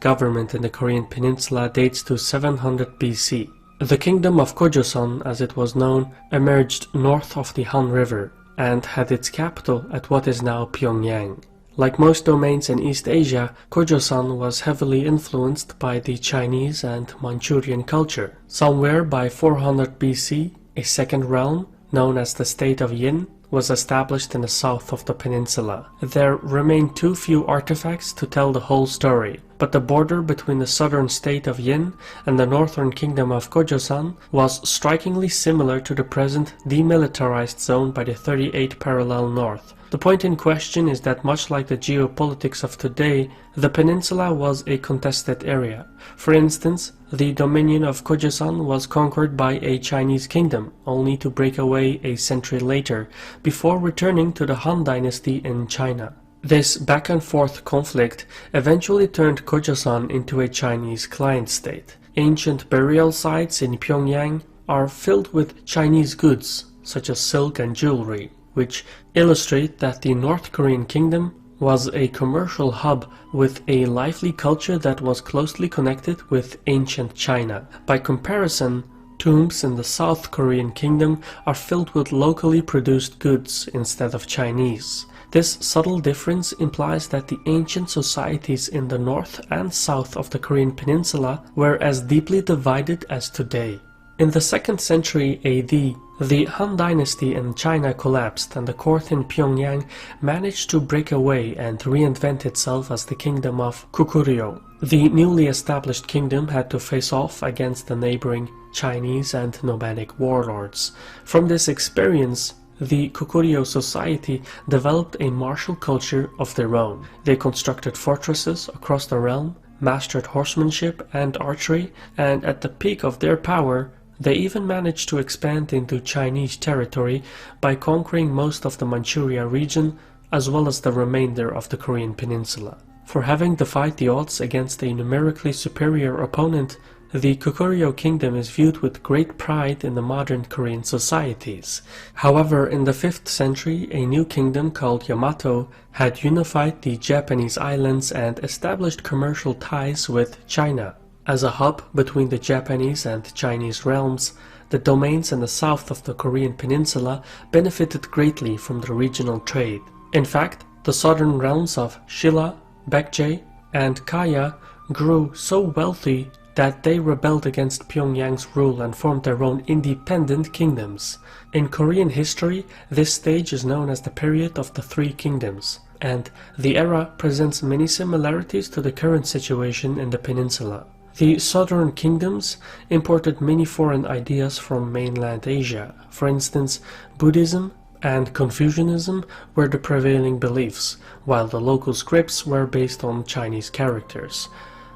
Government in the Korean peninsula dates to 700 BC. The kingdom of Gojoseon, as it was known, emerged north of the Han River and had its capital at what is now Pyongyang. Like most domains in East Asia, Gojoseon was heavily influenced by the Chinese and Manchurian culture. Somewhere by 400 BC, a second realm, known as the State of Yin, was established in the south of the peninsula. There remain too few artifacts to tell the whole story, but the border between the southern state of Yin and the northern kingdom of Gojoseon was strikingly similar to the present demilitarized zone by the 38 parallel north. The point in question is that much like the geopolitics of today, the peninsula was a contested area. For instance, the dominion of Gojoseon was conquered by a Chinese kingdom, only to break away a century later, before returning to the Han dynasty in China. This back-and-forth conflict eventually turned Gojoseon into a Chinese client state. Ancient burial sites in Pyongyang are filled with Chinese goods, such as silk and jewelry, which illustrate that the North Korean kingdom was a commercial hub with a lively culture that was closely connected with ancient China. By comparison, tombs in the South Korean kingdom are filled with locally produced goods instead of Chinese. This subtle difference implies that the ancient societies in the north and south of the Korean peninsula were as deeply divided as today. In the 2nd century AD, the Han dynasty in China collapsed and the court in Pyongyang managed to break away and reinvent itself as the kingdom of Goguryeo. The newly established kingdom had to face off against the neighboring Chinese and nomadic warlords. From this experience, the Goguryeo society developed a martial culture of their own. They constructed fortresses across the realm, mastered horsemanship and archery, and at the peak of their power, they even managed to expand into Chinese territory by conquering most of the Manchuria region as well as the remainder of the Korean peninsula. For having defied the odds against a numerically superior opponent, the Goguryeo kingdom is viewed with great pride in the modern Korean societies. However, in the 5th century, a new kingdom called Yamato had unified the Japanese islands and established commercial ties with China. As a hub between the Japanese and Chinese realms, the domains in the south of the Korean peninsula benefited greatly from the regional trade. In fact, the southern realms of Shilla, Baekje, and Kaya grew so wealthy that they rebelled against Pyongyang's rule and formed their own independent kingdoms. In Korean history, this stage is known as the period of the Three Kingdoms, and the era presents many similarities to the current situation in the peninsula. The southern kingdoms imported many foreign ideas from mainland Asia. For instance, Buddhism and Confucianism were the prevailing beliefs, while the local scripts were based on Chinese characters.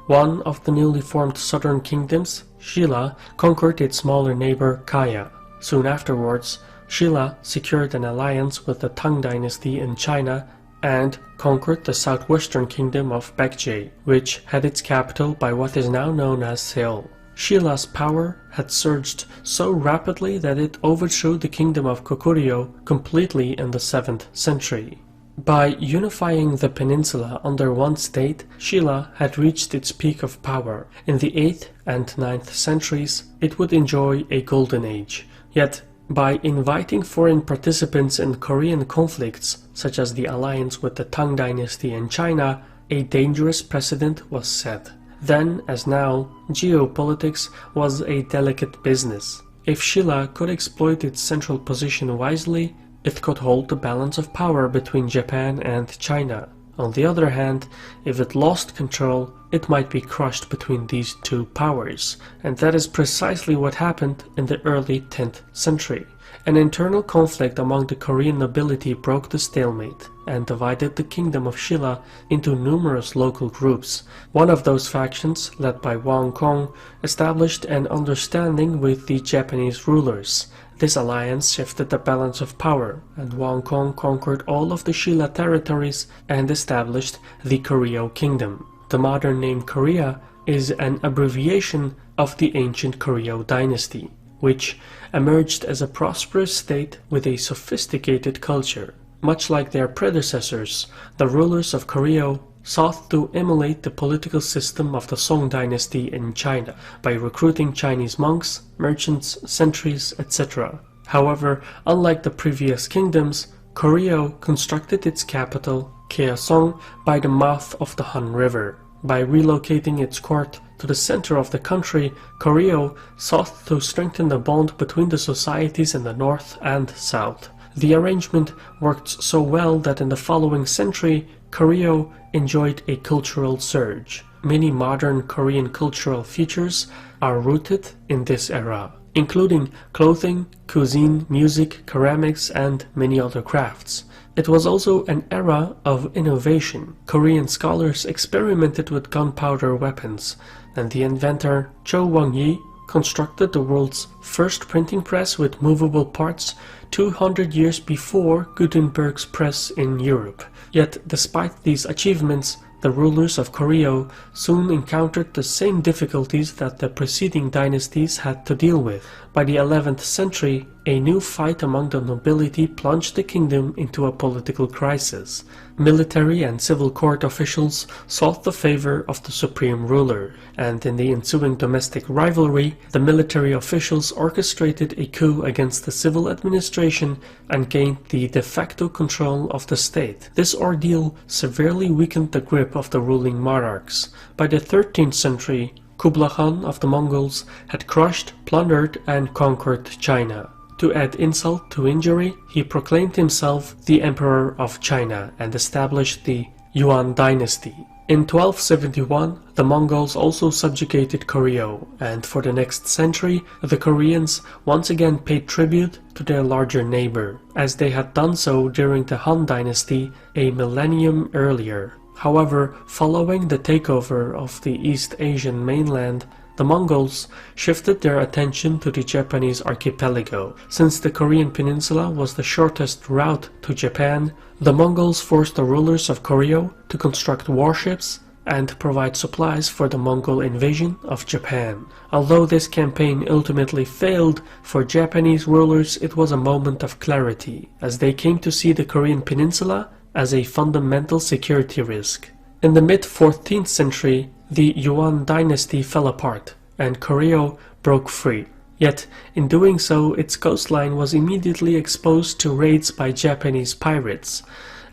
One of the newly formed southern kingdoms, Shilla, conquered its smaller neighbor Kaya. Soon afterwards, Shilla secured an alliance with the Tang dynasty in China and conquered the southwestern kingdom of Baekje, which had its capital by what is now known as Seoul. Shilla's power had surged so rapidly that it overthrew the kingdom of Goguryeo completely in the 7th century. By unifying the peninsula under one state, Shilla had reached its peak of power. In the 8th and 9th centuries, it would enjoy a golden age. Yet, by inviting foreign participants in Korean conflicts, such as the alliance with the Tang dynasty in China, a dangerous precedent was set. Then, as now, geopolitics was a delicate business. If Shilla could exploit its central position wisely, it could hold the balance of power between Japan and China. On the other hand, if it lost control, it might be crushed between these two powers, and that is precisely what happened in the early 10th century. An internal conflict among the Korean nobility broke the stalemate and divided the kingdom of Shilla into numerous local groups. One of those factions, led by Wang Kong, established an understanding with the Japanese rulers. This alliance shifted the balance of power, and Wang Kong conquered all of the Shilla territories and established the Goryeo kingdom. The modern name Korea is an abbreviation of the ancient Goryeo dynasty, which emerged as a prosperous state with a sophisticated culture. Much like their predecessors, the rulers of Goryeo sought to emulate the political system of the Song dynasty in China by recruiting Chinese monks, merchants, sentries, etc. However, unlike the previous kingdoms, Koryo constructed its capital, Kaesong, by the mouth of the Han River. By relocating its court to the center of the country, Koryo sought to strengthen the bond between the societies in the north and south. The arrangement worked so well that in the following century, Koryo enjoyed a cultural surge. Many modern Korean cultural features are rooted in this era, including clothing, cuisine, music, ceramics, and many other crafts. It was also an era of innovation. Korean scholars experimented with gunpowder weapons, and the inventor Cho Wang-yi constructed the world's first printing press with movable parts 200 years before Gutenberg's press in Europe. Yet, despite these achievements, the rulers of Koryo soon encountered the same difficulties that the preceding dynasties had to deal with. By the 11th century, a new fight among the nobility plunged the kingdom into a political crisis. Military and civil court officials sought the favor of the supreme ruler, and in the ensuing domestic rivalry, the military officials orchestrated a coup against the civil administration and gained the de facto control of the state. This ordeal severely weakened the grip of the ruling monarchs. By the 13th century, Kublai Khan of the Mongols had crushed, plundered, and conquered China. To add insult to injury, he proclaimed himself the Emperor of China and established the Yuan dynasty. In 1271, the Mongols also subjugated Koryo, and for the next century, the Koreans once again paid tribute to their larger neighbor, as they had done so during the Han dynasty a millennium earlier. However, following the takeover of the East Asian mainland, the Mongols shifted their attention to the Japanese archipelago. Since the Korean peninsula was the shortest route to Japan, the Mongols forced the rulers of Koryo to construct warships and provide supplies for the Mongol invasion of Japan. Although this campaign ultimately failed, for Japanese rulers it was a moment of clarity, as they came to see the Korean peninsula as a fundamental security risk. In the mid-14th century, the Yuan dynasty fell apart, and Koryo broke free. Yet, in doing so, its coastline was immediately exposed to raids by Japanese pirates.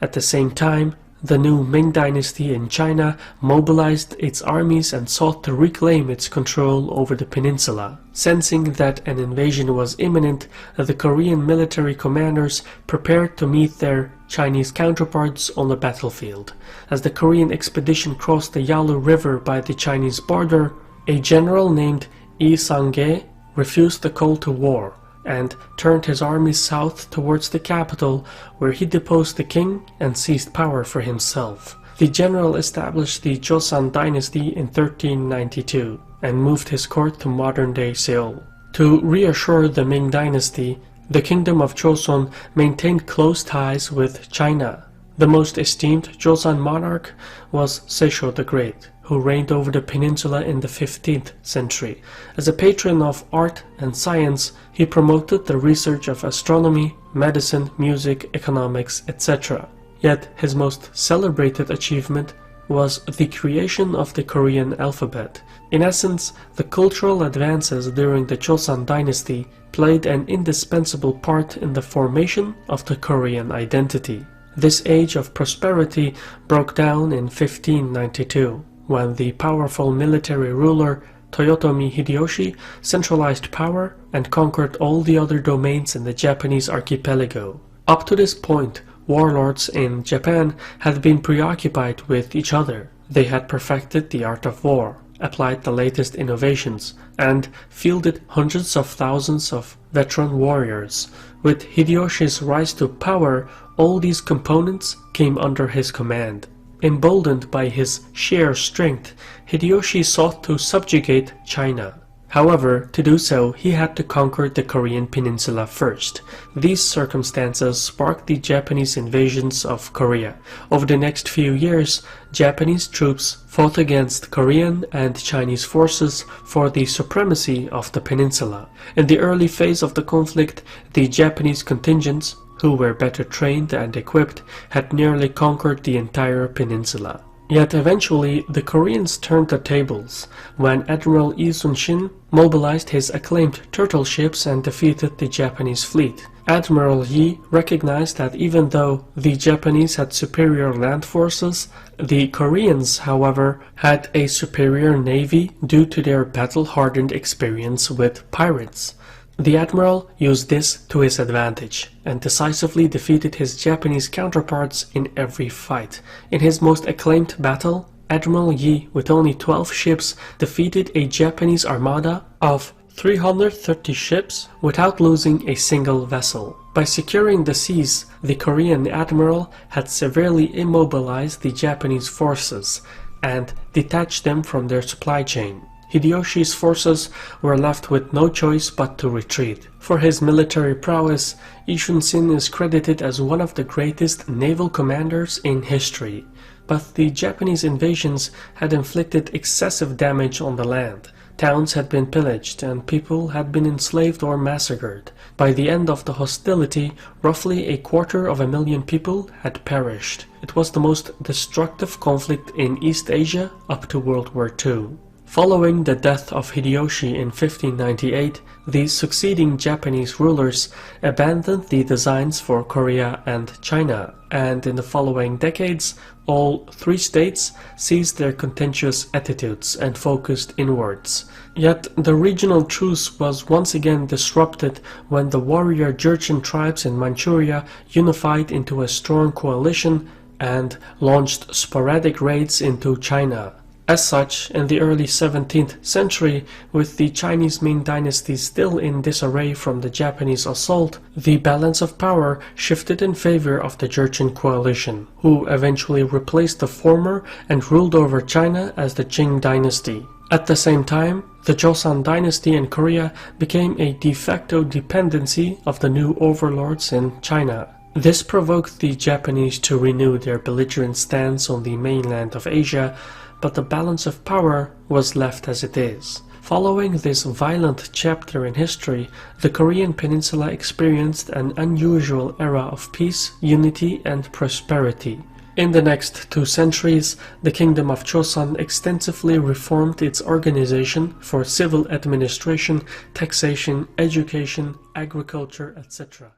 At the same time, the new Ming dynasty in China mobilized its armies and sought to reclaim its control over the peninsula. Sensing that an invasion was imminent, the Korean military commanders prepared to meet their Chinese counterparts on the battlefield. As the Korean expedition crossed the Yalu River by the Chinese border, a general named Yi Sang-ge refused the call to war and turned his army south towards the capital, where he deposed the king and seized power for himself. The general established the Joseon dynasty in 1392 and moved his court to modern-day Seoul. To reassure the Ming dynasty, the kingdom of Joseon maintained close ties with China. The most esteemed Joseon monarch was Seisho the Great, who reigned over the peninsula in the 15th century. As a patron of art and science, he promoted the research of astronomy, medicine, music, economics, etc. Yet his most celebrated achievement was the creation of the Korean alphabet. In essence, the cultural advances during the Joseon dynasty played an indispensable part in the formation of the Korean identity. This age of prosperity broke down in 1592, when the powerful military ruler Toyotomi Hideyoshi centralized power and conquered all the other domains in the Japanese archipelago. Up to this point, warlords in Japan had been preoccupied with each other. They had perfected the art of war, applied the latest innovations, and fielded hundreds of thousands of veteran warriors. With Hideyoshi's rise to power, all these components came under his command. Emboldened by his sheer strength, Hideyoshi sought to subjugate China. However, to do so, he had to conquer the Korean peninsula first. These circumstances sparked the Japanese invasions of Korea. Over the next few years, Japanese troops fought against Korean and Chinese forces for the supremacy of the peninsula. In the early phase of the conflict, the Japanese contingents, who were better trained and equipped, had nearly conquered the entire peninsula. Yet eventually the Koreans turned the tables when Admiral Lee Sun-shin mobilized his acclaimed turtle ships and defeated the Japanese fleet. Admiral Yi recognized that even though the Japanese had superior land forces, the Koreans, however, had a superior navy due to their battle-hardened experience with pirates. The admiral used this to his advantage and decisively defeated his Japanese counterparts in every fight. In his most acclaimed battle, Admiral Yi, with only 12 ships, defeated a Japanese armada of 330 ships without losing a single vessel. By securing the seas, the Korean admiral had severely immobilized the Japanese forces and detached them from their supply chain. Hideyoshi's forces were left with no choice but to retreat. For his military prowess, Lee Sun-shin is credited as one of the greatest naval commanders in history. But the Japanese invasions had inflicted excessive damage on the land. Towns had been pillaged and people had been enslaved or massacred. By the end of the hostility, roughly 250,000 people had perished. It was the most destructive conflict in East Asia up to World War II. Following the death of Hideyoshi in 1598, the succeeding Japanese rulers abandoned the designs for Korea and China, and in the following decades, all three states ceased their contentious attitudes and focused inwards. Yet the regional truce was once again disrupted when the warrior Jurchen tribes in Manchuria unified into a strong coalition and launched sporadic raids into China. As such, in the early 17th century, with the Chinese Ming dynasty still in disarray from the Japanese assault, the balance of power shifted in favor of the Jurchen coalition, who eventually replaced the former and ruled over China as the Qing dynasty. At the same time, the Joseon dynasty in Korea became a de facto dependency of the new overlords in China. This provoked the Japanese to renew their belligerent stance on the mainland of Asia, but the balance of power was left as it is. Following this violent chapter in history, the Korean peninsula experienced an unusual era of peace, unity, and prosperity. In the next 2 centuries, the Kingdom of Joseon extensively reformed its organization for civil administration, taxation, education, agriculture, etc.